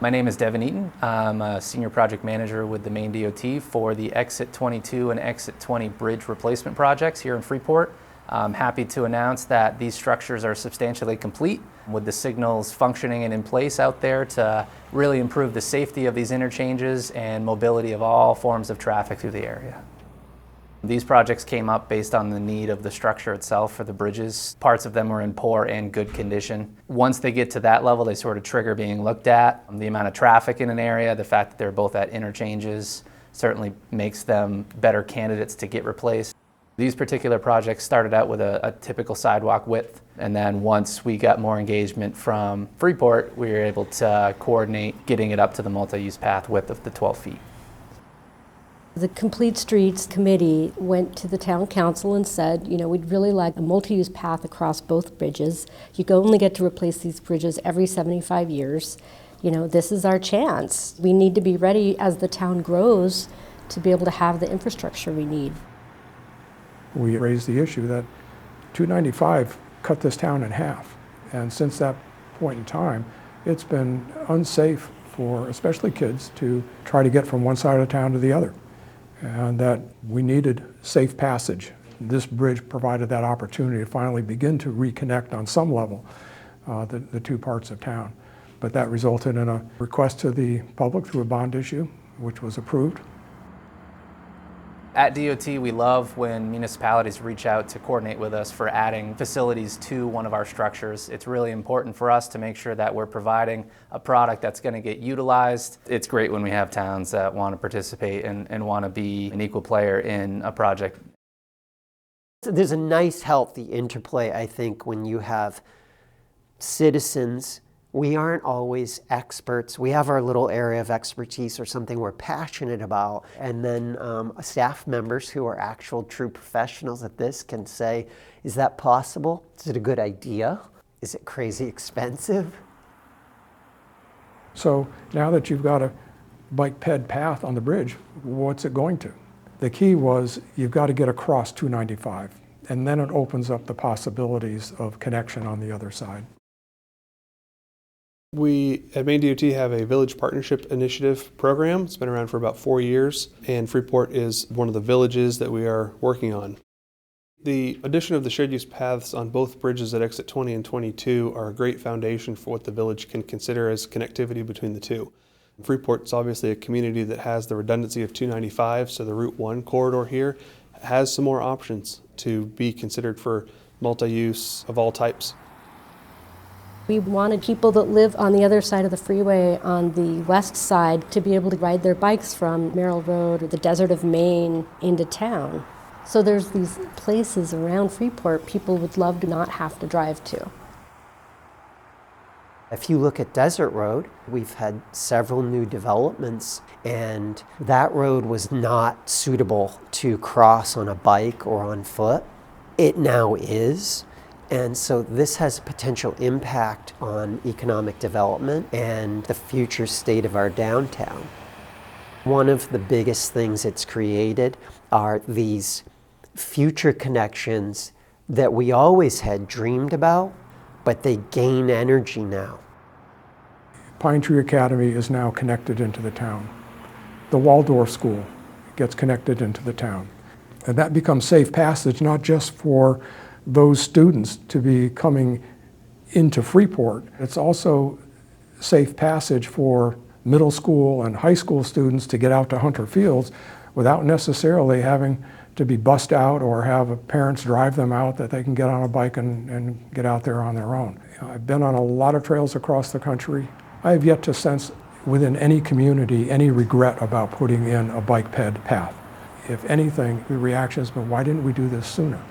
My name is Devin Eaton. I'm a senior project manager with the Maine DOT for the Exit 22 and Exit 20 bridge replacement projects here in Freeport. I'm happy to announce that these structures are substantially complete with the signals functioning and in place out there to really improve the safety of these interchanges and mobility of all forms of traffic through the area. These projects came up based on the need of the structure itself for the bridges. Parts of them were in poor and good condition. Once they get to that level, they sort of trigger being looked at. The amount of traffic in an area, the fact that they're both at interchanges certainly makes them better candidates to get replaced. These particular projects started out with a typical sidewalk width, and then once we got more engagement from Freeport, we were able to coordinate getting it up to the multi-use path width of the 12 feet. The Complete Streets Committee went to the town council and said, we'd really like a multi-use path across both bridges. You only get to replace these bridges every 75 years. This is our chance. We need to be ready as the town grows to be able to have the infrastructure we need. We raised the issue that 295 cut this town in half. And since that point in time, it's been unsafe for especially kids to try to get from one side of town to the other. And that we needed safe passage. This bridge provided that opportunity to finally begin to reconnect on some level the two parts of town. But that resulted in a request to the public through a bond issue, which was approved. At DOT, we love when municipalities reach out to coordinate with us for adding facilities to one of our structures. It's really important for us to make sure that we're providing a product that's going to get utilized. It's great when we have towns that want to participate and want to be an equal player in a project. There's a nice, healthy interplay, I think, when you have citizens. We aren't always experts. We have our little area of expertise or something we're passionate about. And then staff members who are actual true professionals at this can say, is that possible? Is it a good idea? Is it crazy expensive? So now that you've got a bike ped path on the bridge, what's it going to? The key was you've got to get across 295, and then it opens up the possibilities of connection on the other side. We at Maine DOT have a Village Partnership Initiative program. It's been around for about 4 years, and Freeport is one of the villages that we are working on. The addition of the shared use paths on both bridges at Exit 20 and 22 are a great foundation for what the village can consider as connectivity between the two. Freeport's obviously a community that has the redundancy of 295, so the Route 1 corridor here has some more options to be considered for multi-use of all types. We wanted people that live on the other side of the freeway on the west side to be able to ride their bikes from Merrill Road or the desert of Maine into town. So there's these places around Freeport people would love to not have to drive to. If you look at Desert Road, we've had several new developments, and that road was not suitable to cross on a bike or on foot. It now is. And so this has a potential impact on economic development and the future state of our downtown. One of the biggest things it's created are these future connections that we always had dreamed about, but they gain energy now. Pine Tree Academy is now connected into the town. The Waldorf School gets connected into the town. And that becomes safe passage not just for those students to be coming into Freeport. It's also safe passage for middle school and high school students to get out to Hunter Fields without necessarily having to be bussed out or have parents drive them out, that they can get on a bike and get out there on their own. I've been on a lot of trails across the country. I have yet to sense within any community any regret about putting in a bike ped path. If anything, the reaction has been, why didn't we do this sooner?